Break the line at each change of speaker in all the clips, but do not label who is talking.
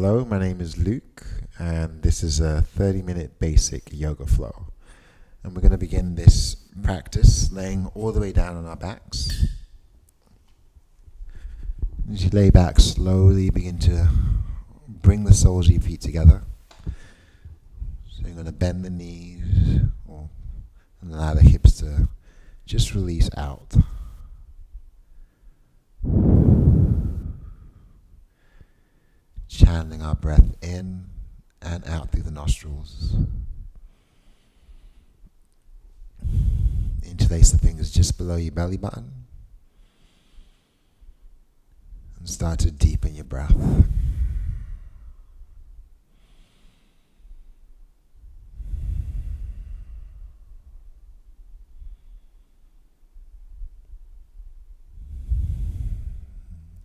Hello, my name is Luke, and this is a 30-minute basic yoga flow. And we're going to begin this practice laying all the way down on our backs. As you lay back, slowly begin to bring the soles of your feet together. So you're going to bend the knees and allow the hips to just release out. Channeling our breath in and out through the nostrils. Interlace the fingers just below your belly button and start to deepen your breath.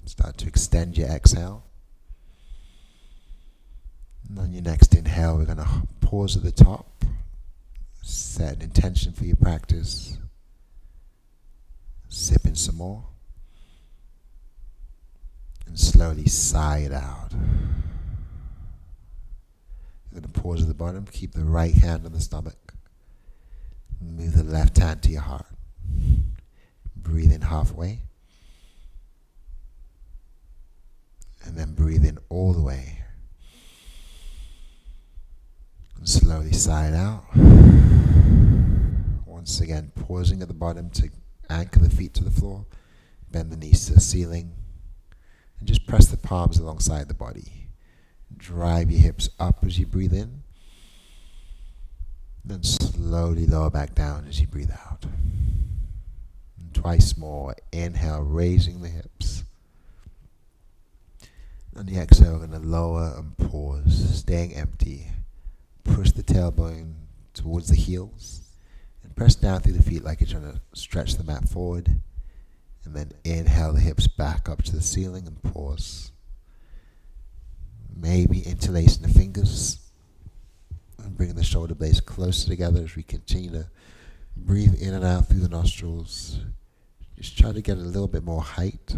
Start to extend your exhale. And on your next inhale, we're going to pause at the top, set an intention for your practice, sip in some more, and slowly sigh it out. You're going to pause at the bottom, keep the right hand on the stomach, move the left hand to your heart. Breathe in halfway, and then breathe in all the way. Slowly sigh it out. Once again, pausing at the bottom to anchor the feet to the floor, bend the knees to the ceiling, and just press the palms alongside the body. Drive your hips up as you breathe in, then slowly lower back down as you breathe out. And twice more, inhale, raising the hips. On the exhale, we're going to lower and pause, staying empty. Push the tailbone towards the heels and press down through the feet like you're trying to stretch the mat forward. And then inhale the hips back up to the ceiling and pause. Maybe interlacing the fingers and bringing the shoulder blades closer together as we continue to breathe in and out through the nostrils. Just try to get a little bit more height.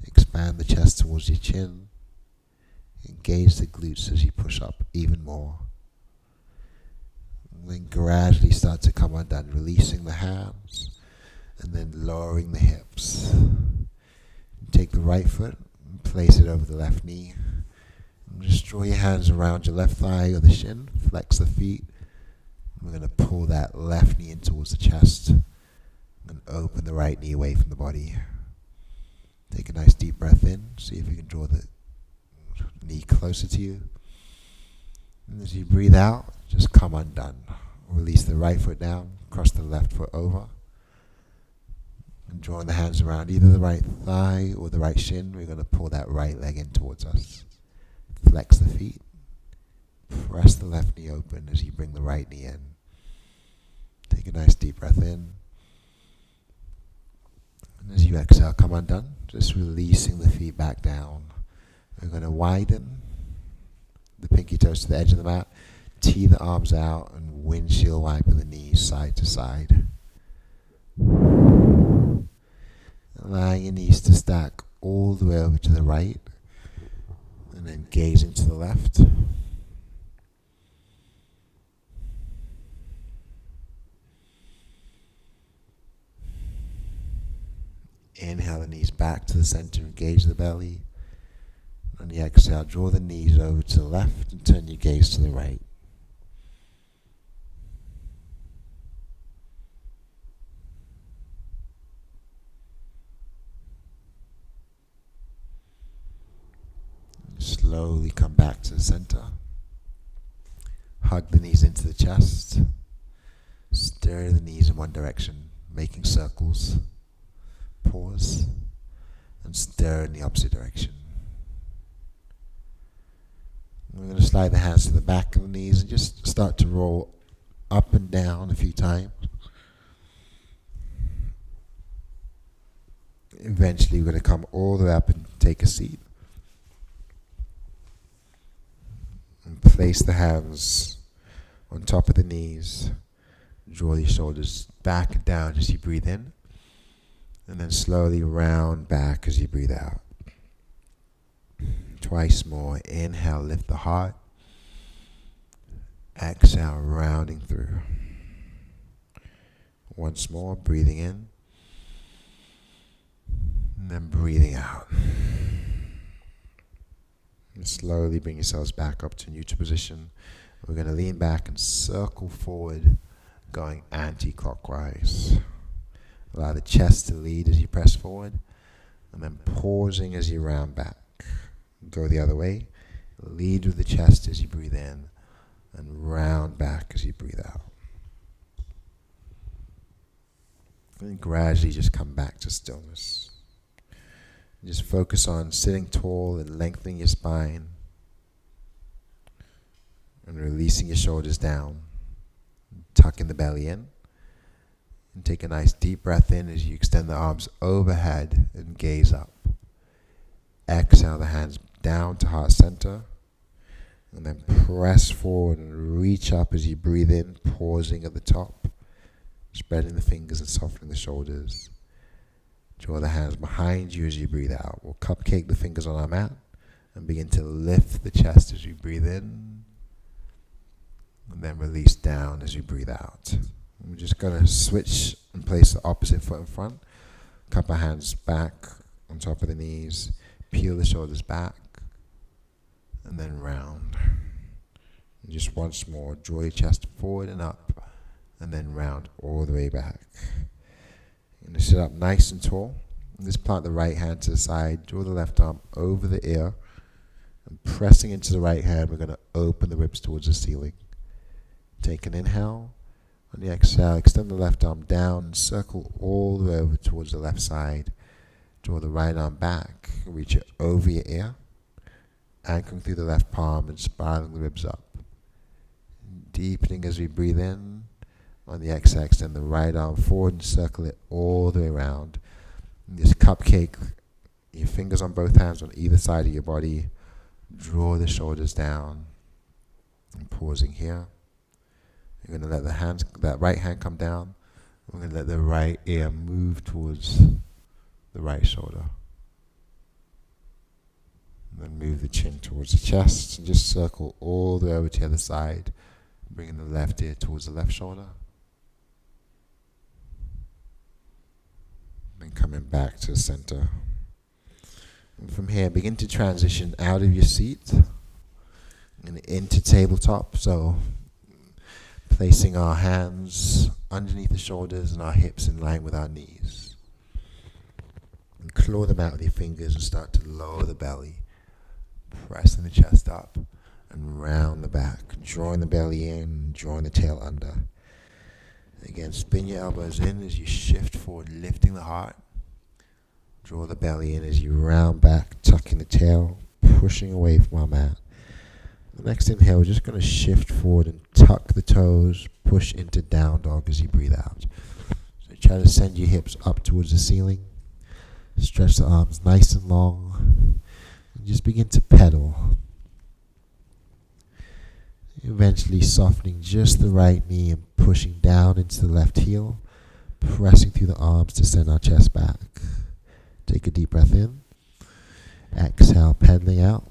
Expand the chest towards your chin. Engage the glutes as you push up even more. And then gradually start to come undone, releasing the hands and then lowering the hips. Take the right foot and place it over the left knee. And just draw your hands around your left thigh or the shin. Flex the feet. We're going to pull that left knee in towards the chest and open the right knee away from the body. Take a nice deep breath in. See if you can draw the knee closer to you. And as you breathe out, just come undone. Release the right foot down, cross the left foot over. And drawing the hands around either the right thigh or the right shin, we're going to pull that right leg in towards us. Flex the feet. Press the left knee open as you bring the right knee in. Take a nice deep breath in. And as you exhale, come undone. Just releasing the feet back down. We're going to widen the pinky toes to the edge of the mat, tee the arms out, and windshield wiper the knees side to side. Allowing your knees to stack all the way over to the right, and then gazing to the left. Inhale the knees back to the center, engage the belly. On the exhale, draw the knees over to the left and turn your gaze to the right. Slowly come back to the center. Hug the knees into the chest. Stir the knees in one direction, making circles. Pause and stir in the opposite direction. We're going to slide the hands to the back of the knees and just start to roll up and down a few times. Eventually we're going to come all the way up and take a seat. And place the hands on top of the knees. Draw your shoulders back and down as you breathe in. And then slowly round back as you breathe out. Twice more. Inhale, lift the heart. Exhale, rounding through. Once more, breathing in. And then breathing out. And slowly bring yourselves back up to neutral position. We're going to lean back and circle forward, going anti-clockwise. Allow the chest to lead as you press forward, and then pausing as you round back. Go the other way. Lead with the chest as you breathe in, and round back as you breathe out. And gradually just come back to stillness. Just focus on sitting tall and lengthening your spine, and releasing your shoulders down. Tucking the belly in. And take a nice deep breath in as you extend the arms overhead and gaze up. Exhale the hands down to heart center. And then press forward and reach up as you breathe in, pausing at the top. Spreading the fingers and softening the shoulders. Draw the hands behind you as you breathe out. We'll cupcake the fingers on our mat and begin to lift the chest as you breathe in. And then release down as you breathe out. We're just going to switch and place the opposite foot in front. Cup our hands back on top of the knees. Peel the shoulders back. And then round. And just once more, draw your chest forward and up. And then round all the way back. You're going to sit up nice and tall. And just plant the right hand to the side. Draw the left arm over the ear. And pressing into the right hand, we're going to open the ribs towards the ceiling. Take an inhale. On the exhale, extend the left arm down and circle all the way over towards the left side. Draw the right arm back, reach it over your ear, anchoring through the left palm and spiraling the ribs up. Deepening as we breathe in. On the exhale, extend the right arm forward and circle it all the way around. And just cupcake your fingers on both hands on either side of your body. Draw the shoulders down. And pausing here. You're going to let that right hand come down. We're going to let the right ear move towards the right shoulder. And then move the chin towards the chest and just circle all the way over to the other side, bringing the left ear towards the left shoulder. Then coming back to the center. And from here, begin to transition out of your seat and into tabletop. So placing our hands underneath the shoulders and our hips in line with our knees. And claw them out with your fingers and start to lower the belly. Pressing the chest up and round the back. Drawing the belly in, drawing the tail under. Again, spin your elbows in as you shift forward, lifting the heart. Draw the belly in as you round back, tucking the tail, pushing away from our mat. The next inhale, we're just going to shift forward and tuck the toes, push into down dog as you breathe out. So try to send your hips up towards the ceiling. Stretch the arms nice and long. And just begin to pedal. Eventually softening just the right knee and pushing down into the left heel. Pressing through the arms to send our chest back. Take a deep breath in. Exhale, pedaling out.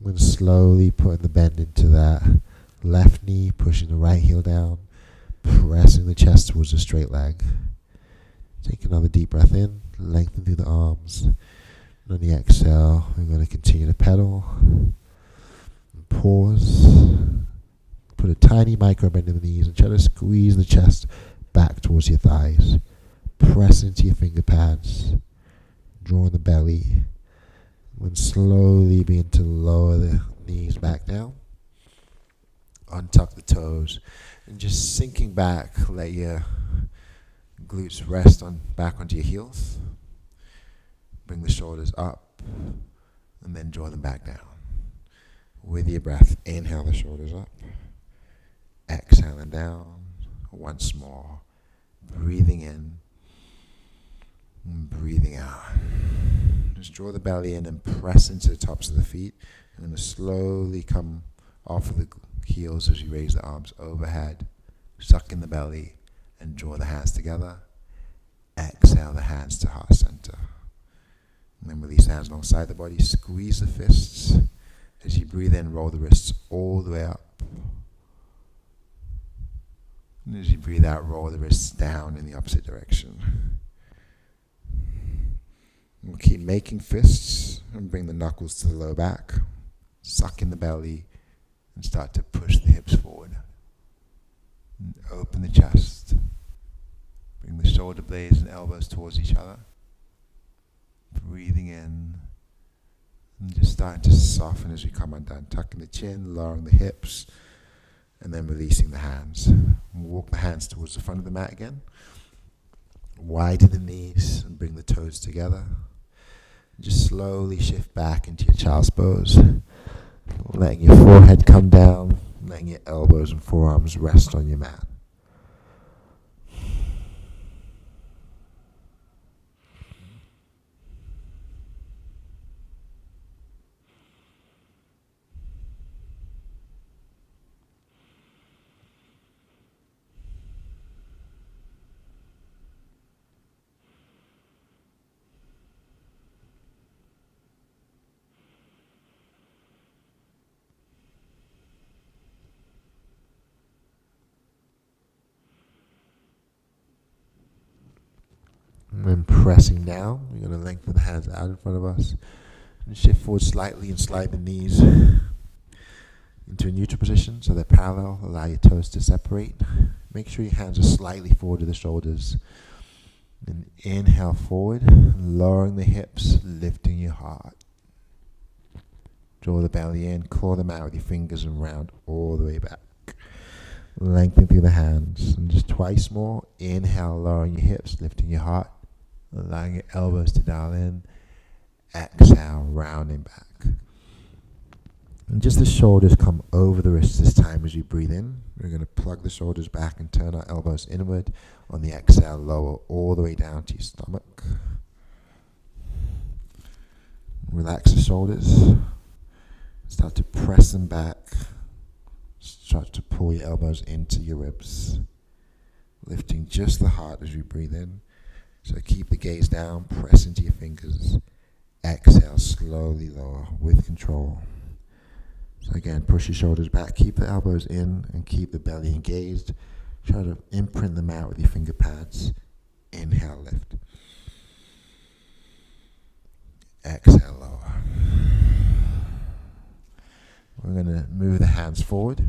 Then slowly putting the bend into that left knee, pushing the right heel down, pressing the chest towards the straight leg. Take another deep breath in, lengthen through the arms. And on the exhale, we're going to continue to pedal. Pause. Put a tiny micro bend in the knees and try to squeeze the chest back towards your thighs. Press into your finger pads. Drawing the belly. Then slowly begin to lower the knees back down. Untuck the toes. And just sinking back, let your glutes rest back onto your heels. Bring the shoulders up. And then draw them back down. With your breath, inhale the shoulders up. Exhaling down. Once more. Breathing in. And breathing out. Just draw the belly in and press into the tops of the feet. I'm going to slowly come off of the heels as you raise the arms overhead. Suck in the belly and draw the hands together. Exhale the hands to heart center. And then release the hands alongside the body. Squeeze the fists. As you breathe in, roll the wrists all the way up. And as you breathe out, roll the wrists down in the opposite direction. We'll keep making fists and bring the knuckles to the low back. Suck in the belly and start to push the hips forward. And open the chest. Bring the shoulder blades and elbows towards each other. Breathing in. And just starting to soften as you come undone. Tucking the chin, lowering the hips, and then releasing the hands. Walk the hands towards the front of the mat again. Widen the knees and bring the toes together. Just slowly shift back into your child's pose. Letting your forehead come down, letting your elbows and forearms rest on your mat. And then pressing down, we're going to lengthen the hands out in front of us. And shift forward slightly and slide the knees into a neutral position so they're parallel. Allow your toes to separate. Make sure your hands are slightly forward to the shoulders. And inhale forward, lowering the hips, lifting your heart. Draw the belly in, claw them out with your fingers and round all the way back. Lengthen through the hands. And just twice more. Inhale, lowering your hips, lifting your heart. Allowing your elbows to dial in. Exhale, rounding back. And just the shoulders come over the wrists this time as you breathe in. We're going to plug the shoulders back and turn our elbows inward. On the exhale, lower all the way down to your stomach. Relax the shoulders. Start to press them back. Start to pull your elbows into your ribs. Lifting just the heart as you breathe in. So keep the gaze down, press into your fingers. Exhale, slowly lower with control. So again, push your shoulders back, keep the elbows in and keep the belly engaged. Try to imprint them out with your finger pads. Inhale, lift. Exhale, lower. We're going to move the hands forward.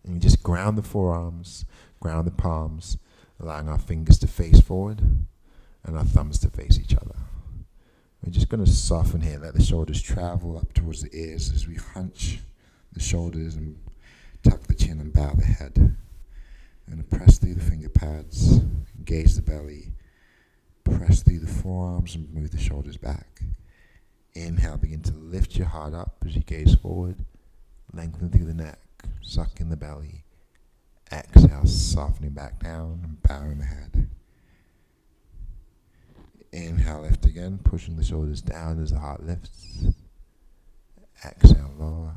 And you just ground the forearms, ground the palms, allowing our fingers to face forward and our thumbs to face each other. We're just going to soften here, let the shoulders travel up towards the ears as we hunch the shoulders and tuck the chin and bow the head. We're going to press through the finger pads, engage the belly, press through the forearms and move the shoulders back. Inhale, begin to lift your heart up as you gaze forward, lengthen through the neck, suck in the belly. Exhale, softening back down and bowing the head. Inhale, lift again, pushing the shoulders down as the heart lifts. Exhale, lower.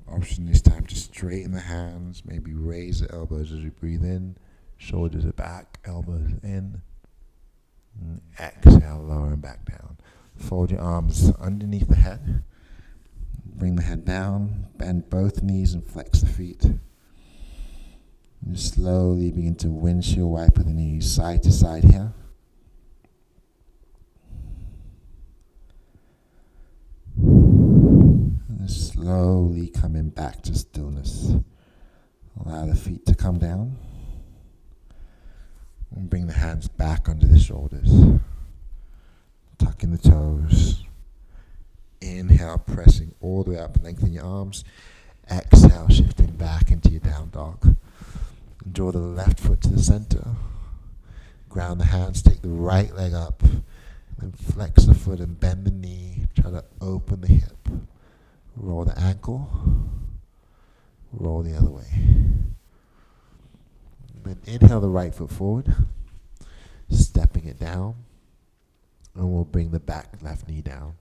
Option this time to straighten the hands, maybe raise the elbows as we breathe in. Shoulders are back, elbows in. And exhale, lower and back down. Fold your arms underneath the head. Bring the head down, bend both knees and flex the feet. And slowly begin to windshield wiper the knees side to side here. And slowly coming back to stillness. Allow the feet to come down. And bring the hands back under the shoulders. Tuck in the toes. Inhale, pressing all the way up, lengthen your arms. Exhale, shifting back into your down dog. And draw the left foot to the center. Ground the hands, take the right leg up. Then flex the foot and bend the knee. Try to open the hip. Roll the ankle. Roll the other way. Then inhale the right foot forward. Stepping it down. And we'll bring the back left knee down.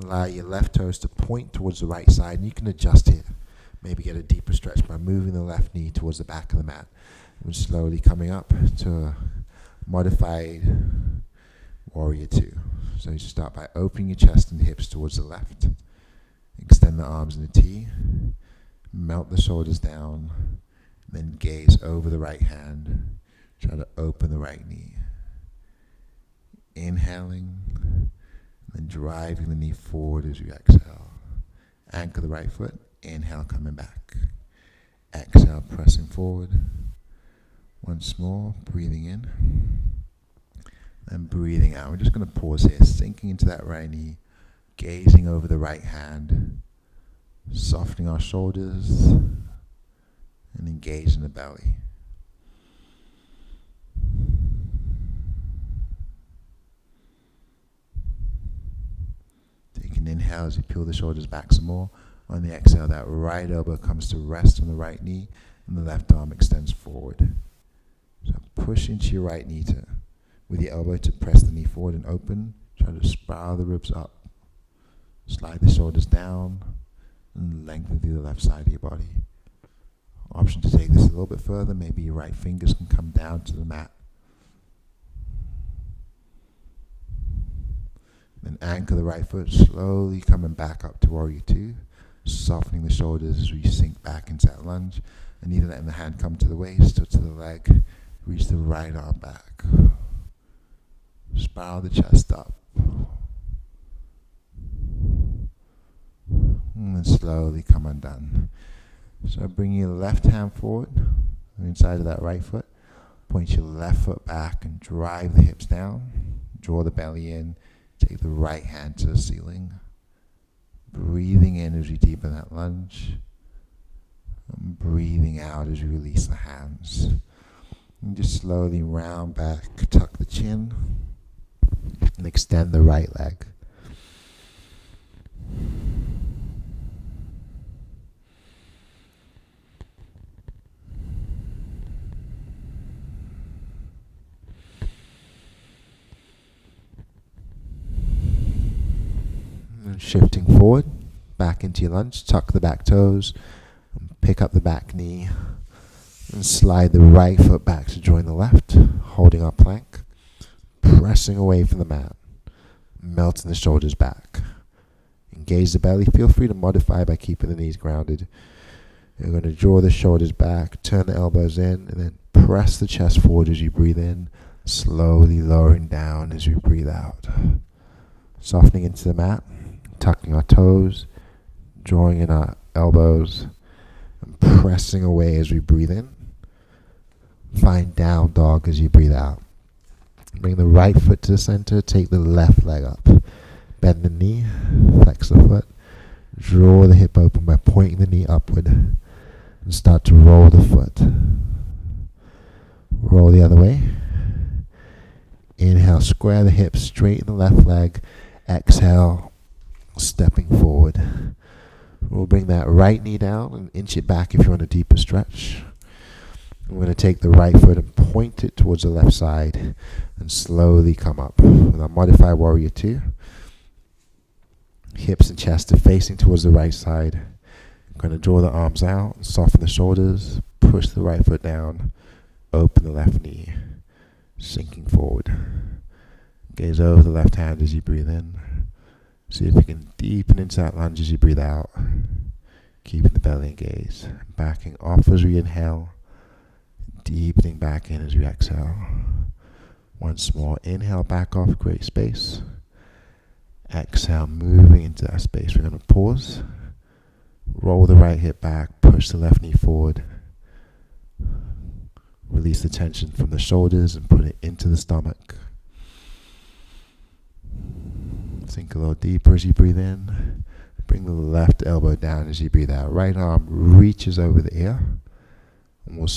Allow your left toes to point towards the right side. And you can adjust here. Maybe get a deeper stretch by moving the left knee towards the back of the mat. And slowly coming up to a modified Warrior Two. So you start by opening your chest and hips towards the left. Extend the arms in a T. Melt the shoulders down. Then gaze over the right hand. Try to open the right knee. Inhaling. Then driving the knee forward as you exhale. Anchor the right foot. Inhale, coming back. Exhale, pressing forward. Once more, breathing in. And breathing out. We're just going to pause here, sinking into that right knee, gazing over the right hand, softening our shoulders, and engaging the belly. Take an inhale as you peel the shoulders back some more. On the exhale, that right elbow comes to rest on the right knee, and the left arm extends forward. So push into your right knee with your elbow to press the knee forward and open. Try to spiral the ribs up. Slide the shoulders down and lengthen through the left side of your body. Option to take this a little bit further. Maybe your right fingers can come down to the mat. Then anchor the right foot, slowly coming back up to Warrior Two. Softening the shoulders as we sink back into that lunge. And either letting the hand come to the waist or to the leg. Reach the right arm back. Spiral the chest up. And then slowly come undone. So bring your left hand forward, inside of that right foot. Point your left foot back and drive the hips down. Draw the belly in. Take the right hand to the ceiling. Breathing in as you deepen that lunge. And breathing out as you release the hands. And just slowly round back, tuck the chin. And extend the right leg. And shifting forward, back into your lunge, tuck the back toes, and pick up the back knee, and slide the right foot back to join the left, holding our plank. Pressing away from the mat, melting the shoulders back. Engage the belly. Feel free to modify by keeping the knees grounded. You're going to draw the shoulders back, turn the elbows in, and then press the chest forward as you breathe in, slowly lowering down as you breathe out. Softening into the mat, tucking our toes, drawing in our elbows, and pressing away as we breathe in. Find down dog as you breathe out. Bring the right foot to the center, take the left leg up. Bend the knee, flex the foot. Draw the hip open by pointing the knee upward. And start to roll the foot. Roll the other way. Inhale, square the hips, straighten the left leg. Exhale, stepping forward. We'll bring that right knee down and inch it back if you want a deeper stretch. I'm going to take the right foot and point it towards the left side and slowly come up. With our modified Warrior Two. Hips and chest are facing towards the right side. I'm going to draw the arms out, soften the shoulders, push the right foot down, open the left knee, sinking forward. Gaze over the left hand as you breathe in. See if you can deepen into that lunge as you breathe out. Keeping the belly engaged. Backing off as we inhale. Deepening back in as we exhale. Once more, inhale, back off, create space. Exhale, moving into that space. We're going to pause. Roll the right hip back, push the left knee forward. Release the tension from the shoulders and put it into the stomach. Sink a little deeper as you breathe in. Bring the left elbow down as you breathe out. Right arm reaches over the ear. And we'll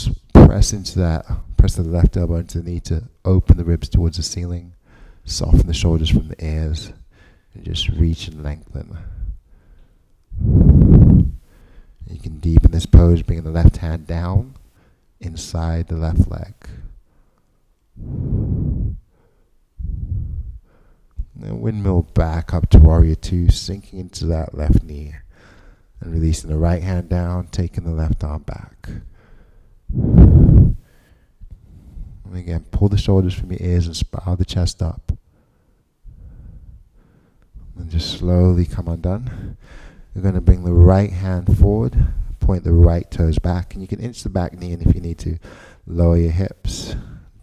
press the left elbow into the knee to open the ribs towards the ceiling. Soften the shoulders from the ears. And just reach and lengthen. You can deepen this pose, bringing the left hand down inside the left leg. Then windmill back up to Warrior Two, sinking into that left knee. And releasing the right hand down, taking the left arm back. And again, pull the shoulders from your ears and spiral the chest up. just slowly come undone. You're going to bring the right hand forward, point the right toes back, and you can inch the back knee, and if you need to, lower your hips,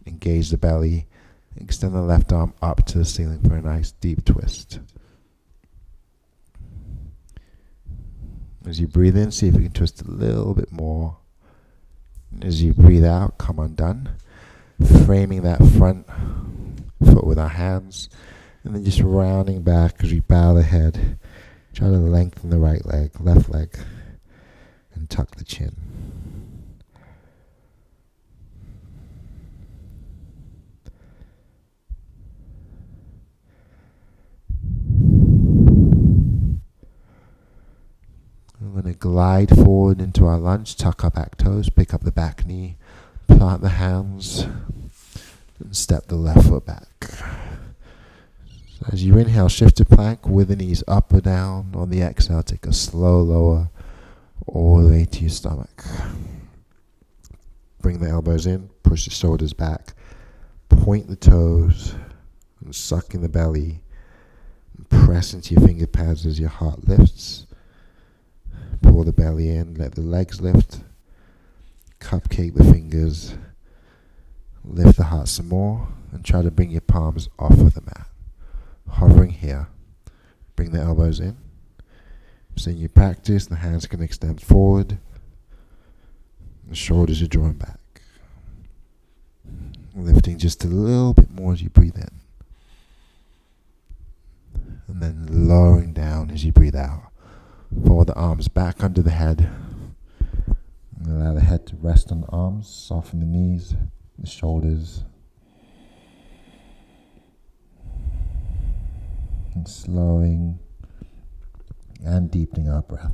engage the belly, extend the left arm up to the ceiling for a nice deep twist. As you breathe in, see if you can twist a little bit more. As you breathe out, come undone. Framing that front foot with our hands, and then just rounding back as we bow the head. Try to lengthen the right leg, left leg, and tuck the chin. We're going to glide forward into our lunge, tuck our back toes, pick up the back knee, plant the hands, and step the left foot back. So as you inhale, shift to plank with the knees up or down. On the exhale, take a slow lower all the way to your stomach. Bring the elbows in, push the shoulders back, point the toes, and suck in the belly. And press into your finger pads as your heart lifts. Pull the belly in, let the legs lift. Cupcake the fingers. Lift the heart some more, and try to bring your palms off of the mat. Hovering here. Bring the elbows in. So in your practice, the hands can extend forward. The shoulders are drawn back. Lifting just a little bit more as you breathe in. And then lowering down as you breathe out. Fold the arms back under the head. Allow the head to rest on the arms. Soften the knees, the shoulders. And slowing and deepening our breath.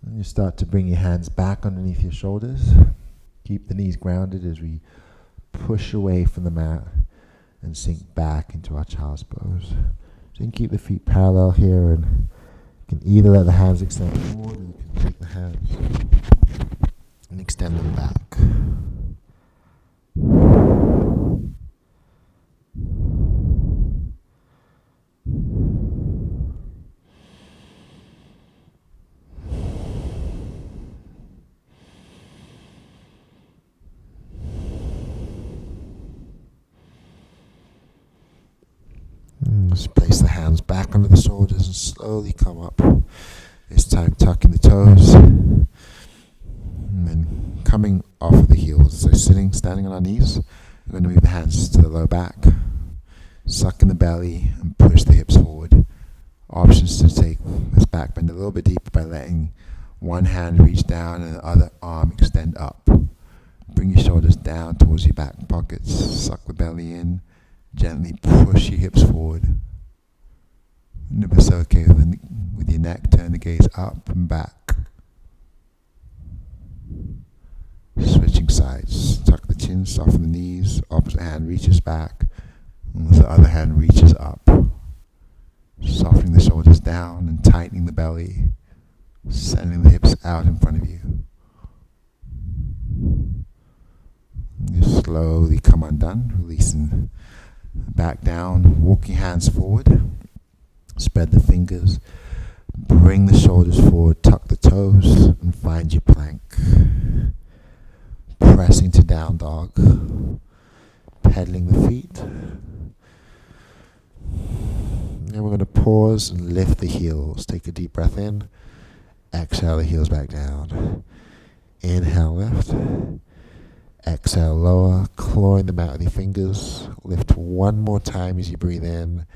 And you start to bring your hands back underneath your shoulders. Keep the knees grounded as we push away from the mat and sink back into our child's pose. So you can keep the feet parallel here, and you can either let the hands extend forward, or you can take the hands and extend them back. Just place the hands back under the shoulders and slowly come up. This time tucking the toes. And then coming off of the heels. So standing on our knees. We're going to move the hands to the low back. Suck in the belly and push the hips forward. Options to take this back bend a little bit deeper by letting one hand reach down and the other arm extend up. Bring your shoulders down towards your back pockets. Suck the belly in. Gently push your hips forward. And if it's okay with your neck, turn the gaze up and back. Switching sides. Tuck the chin, soften the knees. Opposite hand reaches back. And the other hand reaches up. Softening the shoulders down and tightening the belly. Sending the hips out in front of you. You slowly come undone, releasing back down, walking hands forward, spread the fingers, bring the shoulders forward, tuck the toes, and find your plank. Pressing to down dog, pedaling the feet. Then we're going to pause and lift the heels. Take a deep breath in, exhale the heels back down. Inhale, lift. Exhale, lower, clawing them out with your fingers. Lift one more time as you breathe in.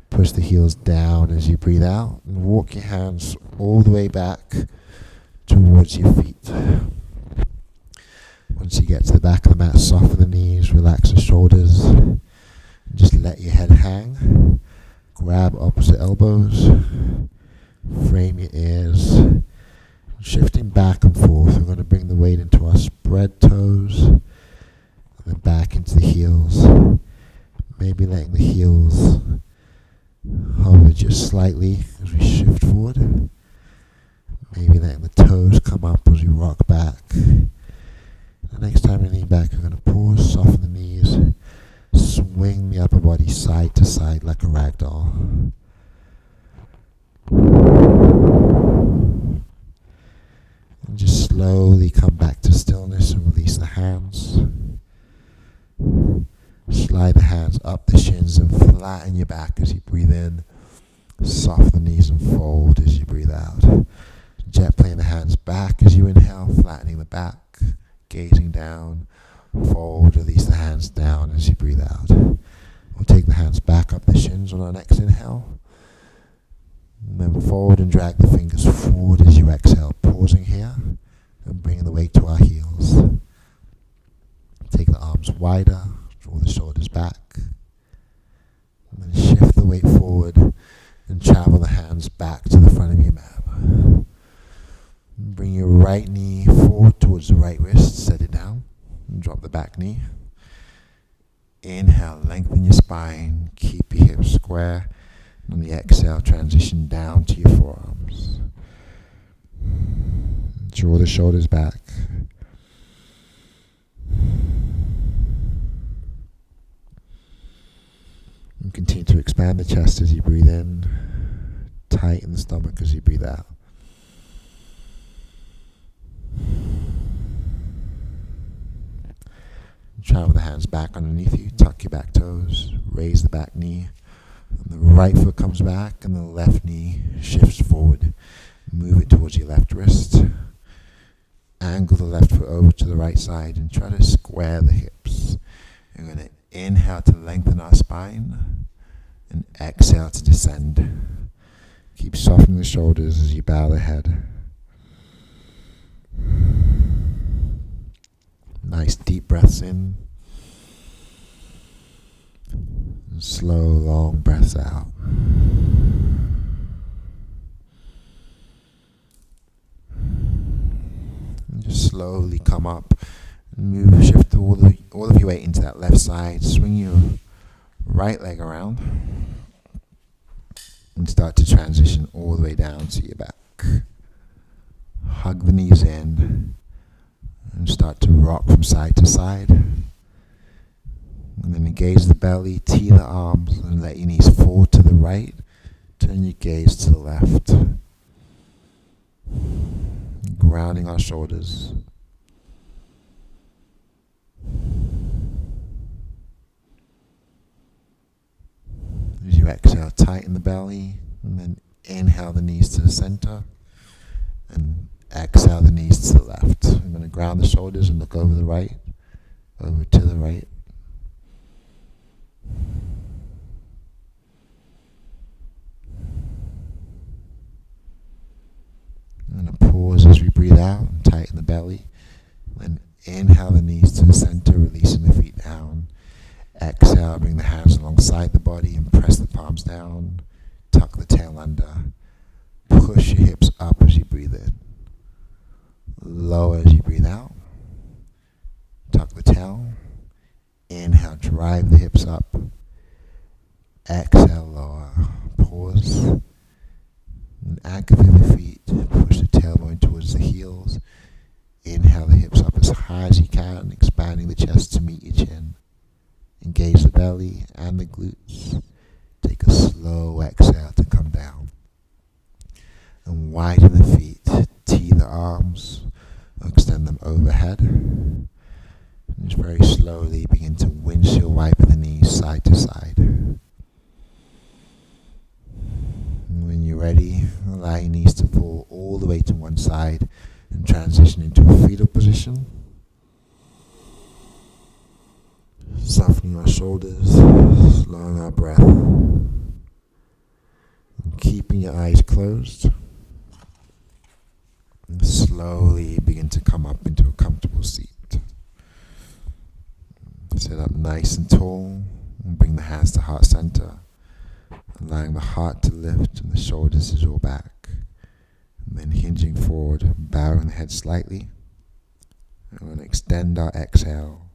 Push the heels down as you breathe out. And walk your hands all the way back towards your feet. Once you get to the back of the mat, soften the knees, relax the shoulders. And just let your head hang. Grab opposite elbows. Frame your ears. Shifting back and forth, we're going to bring the weight into our spread toes, and then back into the heels. Maybe letting the heels hover just slightly as we shift forward. Maybe letting the toes come up as we rock back. The next time we lean back, we're going to pause, soften the knees, swing the upper body side to side like a rag doll. And just slowly come back to stillness and release the hands. Slide the hands up the shins and flatten your back as you breathe in. Soften the knees and fold as you breathe out. Jet plane the hands back as you inhale, flattening the back, gazing down. Fold, release the hands down as you breathe out. We'll take the hands back up the shins on our next inhale. And then fold and drag the fingers forward as you exhale, pausing here and bringing the weight to our heels. Take the arms wider, draw the shoulders back. And then shift the weight forward and travel the hands back to the front of your mat. Bring your right knee forward towards the right wrist, set it down, and drop the back knee. Inhale, lengthen your spine, keep your hips square. And on the exhale, transition down to your forearms. Draw the shoulders back. And continue to expand the chest as you breathe in. Tighten the stomach as you breathe out. Travel the hands back underneath you, tuck your back toes, raise the back knee. And the right foot comes back and the left knee shifts forward. Move it towards your left wrist. Angle the left foot over to the right side and try to square the hips. We're going to inhale to lengthen our spine and exhale to descend. Keep softening the shoulders as you bow the head. Nice deep breaths in. And slow, long breaths out. And just slowly come up and shift all of your weight into that left side. Swing your right leg around and start to transition all the way down to your back. Hug the knees in and start to rock from side to side. And then engage the belly, tee the arms, and let your knees fall to the right. Turn your gaze to the left. Grounding our shoulders. As you exhale, tighten the belly, and then inhale the knees to the center, and exhale the knees to the left. I'm going to ground the shoulders and look over the right, over to the right. I'm going to pause as we breathe out and tighten the belly. Then inhale the knees to the center, releasing the feet down. Exhale, bring the hands alongside the body and press the palms down. Tuck the tail under. Push your hips up as you breathe in. Lower as you breathe out. Tuck the tail. Inhale, drive the hips up. Exhale, lower. Pause. And anchor through the feet. Push the tailbone towards the heels. Inhale the hips up as high as you can, expanding the chest to meet your chin. Engage the belly and the glutes. Take a slow exhale to come down. And widen the feet. Tee the arms. Extend them overhead. And just very slowly begin to windshield wipe the knees side to side. And when you're ready, allow your knees to fall all the way to one side and transition into a fetal position. Softening our shoulders, slowing our breath, and keeping your eyes closed. And slowly begin to come up into a comfortable seat. Sit up nice and tall and bring the hands to heart center, allowing the heart to lift and the shoulders to draw back. And then hinging forward, bowing the head slightly. And we're going to extend our exhale.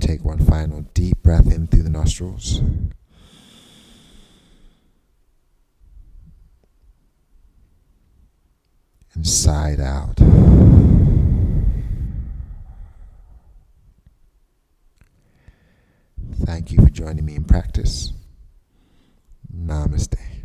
take one final deep breath in through the nostrils. And sigh it out. Thank you for joining me in practice. Namaste.